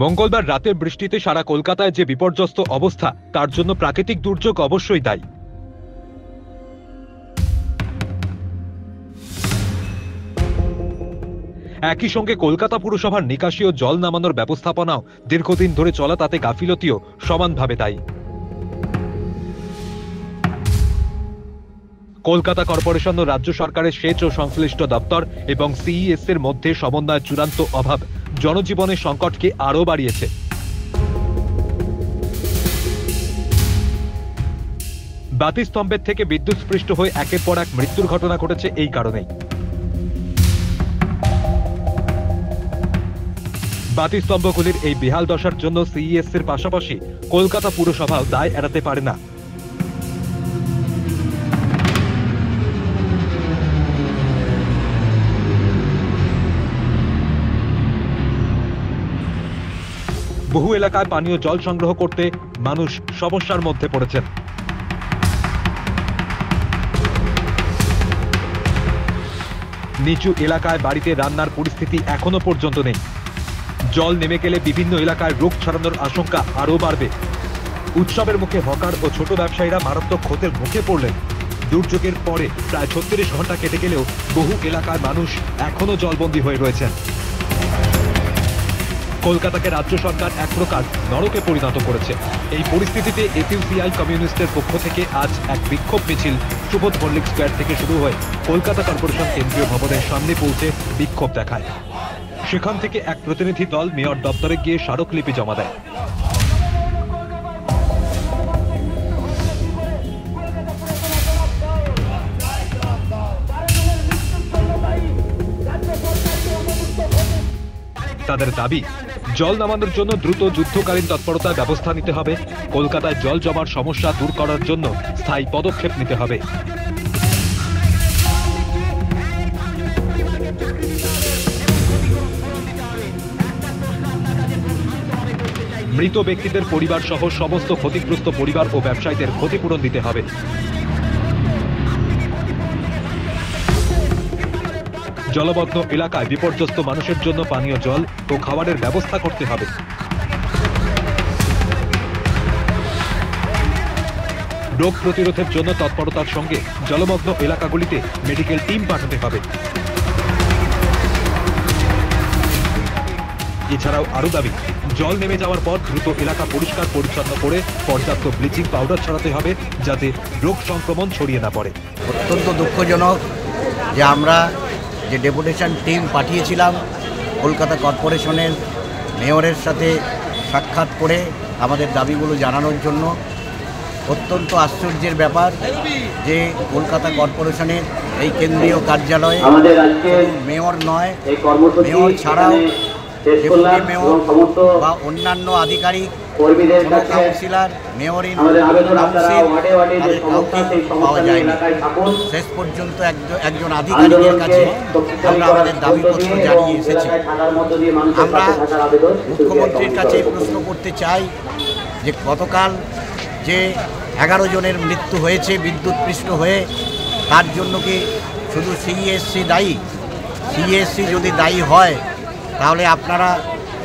মঙ্গলবার রাতের বৃষ্টিতে সারা কলকাতায় যে বিপর্যস্ত অবস্থা, তার জন্য প্রাকৃতিক দুর্যোগ অবশ্যই দায়ী। একই সঙ্গে কলকাতা পুরসভার নিকাশি ও জল নামানোর ব্যবস্থাপনাও দীর্ঘদিন ধরে চলা, তাতে গাফিলতিও সমানভাবে দায়ী। কলকাতা কর্পোরেশন ও রাজ্য সরকারের সেচ ও সংশ্লিষ্ট দপ্তর এবং সিইএস এর মধ্যে সমন্বয়ের চূড়ান্ত অভাব জনজীবনের সংকটকে আরও বাড়িয়েছে। বাতিস্তম্ভের থেকে বিদ্যুৎস্পৃষ্ট হয়ে একের পর এক মৃত্যুর ঘটনা ঘটেছে এই কারণেই। বাতিস্তম্ভগুলির এই বেহাল দশার জন্য সিইএস এর পাশাপাশি কলকাতা পুরসভাও দায় এড়াতে পারে না। বহু এলাকায় পানীয় জল সংগ্রহ করতে মানুষ সমস্যার মধ্যে পড়েছেন। নিচু এলাকায় বাড়িতে রান্নার পরিস্থিতি এখনো পর্যন্ত নেই। জল নেমে গেলে বিভিন্ন এলাকায় রোগ ছড়ানোর আশঙ্কা আরও বাড়বে। উৎসবের মুখে হকার ও ছোট ব্যবসায়ীরা মারাত্মক ক্ষতির মুখে পড়লেন। দুর্যোগের পরে প্রায় 36 ঘন্টা কেটে গেলেও বহু এলাকায় মানুষ এখনো জলবন্দী হয়ে রয়েছেন। কলকাতাকে রাজ্য সরকার এক প্রকার নরকে পরিণত করেছে। এই পরিস্থিতিতে এসইউসিআই কমিউনিস্টের পক্ষ থেকে আজ এক বিক্ষোভ মিছিল সুবোধ মল্লিক স্কোয়ার থেকে শুরু হয়ে কলকাতা কর্পোরেশন কেন্দ্রীয় ভবনের সামনে পৌঁছে বিক্ষোভ দেখায়। সেখান থেকে এক প্রতিনিধি দল মেয়র দপ্তরে গিয়ে স্মারকলিপি জমা দেয়। তাদের দাবি, জল নামানোর জন্য দ্রুত যুদ্ধকালীন তৎপরতার ব্যবস্থা নিতে হবে। কলকাতায় জল জমার সমস্যা দূর করার জন্য স্থায়ী পদক্ষেপ নিতে হবে। মৃত ব্যক্তিদের পরিবার সহ সমস্ত ক্ষতিগ্রস্ত পরিবার ও ব্যবসায়ীদের ক্ষতিপূরণ দিতে হবে। জলমগ্ন এলাকায় বিপর্যস্ত মানুষের জন্য পানীয় জল ও খাবারের ব্যবস্থা করতে হবে। রোগ প্রতিরোধের জন্য তৎপরতার সঙ্গে জলমগ্ন এলাকাগুলিতে মেডিকেল টিম পাঠাতে হবে। এছাড়াও আরো দাবি, জল নেমে যাওয়ার পর দ্রুত এলাকা পরিষ্কার পরিচ্ছন্ন করে পর্যাপ্ত ব্লিচিং পাউডার ছড়াতে হবে, যাতে রোগ সংক্রমণ ছড়িয়ে না পড়ে। অত্যন্ত দুঃখজনক যে আমরা যে ডেপুটেশন টিম পাঠিয়েছিলাম কলকাতা কর্পোরেশনের মেয়রের সাথে সাক্ষাৎ করে আমাদের দাবিগুলো জানানোর জন্য, অত্যন্ত আশ্চর্যের ব্যাপার যে কলকাতা কর্পোরেশনের এই কেন্দ্রীয় কার্যালয়ে মেয়র নয়, মেয়র ছাড়াও ডেপুটি মেয়র বা অন্যান্য আধিকারিক, কোনো কাউন্সিলর, মেয়র ইন কাউন্সিল, তাদের কাউকে পাওয়া যায়নি। শেষ পর্যন্ত একজন আধিকারিকের কাছে আমরা আমাদের দাবিপত্র জানিয়ে এসেছি। আমরা মুখ্যমন্ত্রীর কাছে প্রশ্ন করতে চাই যে গতকাল যে 11 জনের মৃত্যু হয়েছে বিদ্যুৎস্পৃষ্ট হয়ে, তার জন্য কি শুধু সিইএসসি দায়ী? সিইএসসি যদি দায়ী হয় তাহলে আপনারা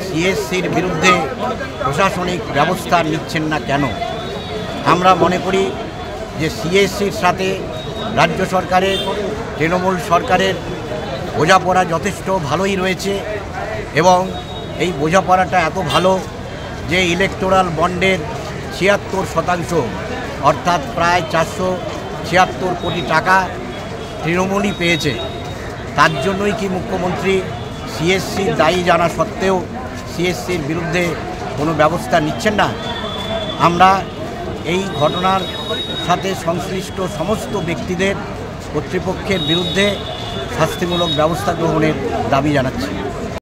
সিএসসির বিরুদ্ধে প্রশাসনিক ব্যবস্থা নিচ্ছেন না কেন? আমরা মনে করি যে সিএসসির সাথে রাজ্য সরকারের, তৃণমূল সরকারের বোঝাপড়া যথেষ্ট ভালোই রয়েছে এবং এই বোঝাপড়াটা এত ভালো যে ইলেকটোরাল বন্ডের 76% অর্থাৎ প্রায় 476 কোটি টাকা তৃণমূলই পেয়েছে। তার জন্যই কি মুখ্যমন্ত্রী সিএসসির দায়ী জানা সত্ত্বেও সিএসসির বিরুদ্ধে কোনো ব্যবস্থা নিচ্ছেন না? আমরা এই ঘটনার সাথে সংশ্লিষ্ট সমস্ত ব্যক্তিদের, কর্তৃপক্ষের বিরুদ্ধে শাস্তিমূলক ব্যবস্থা গ্রহণের দাবি জানাচ্ছি।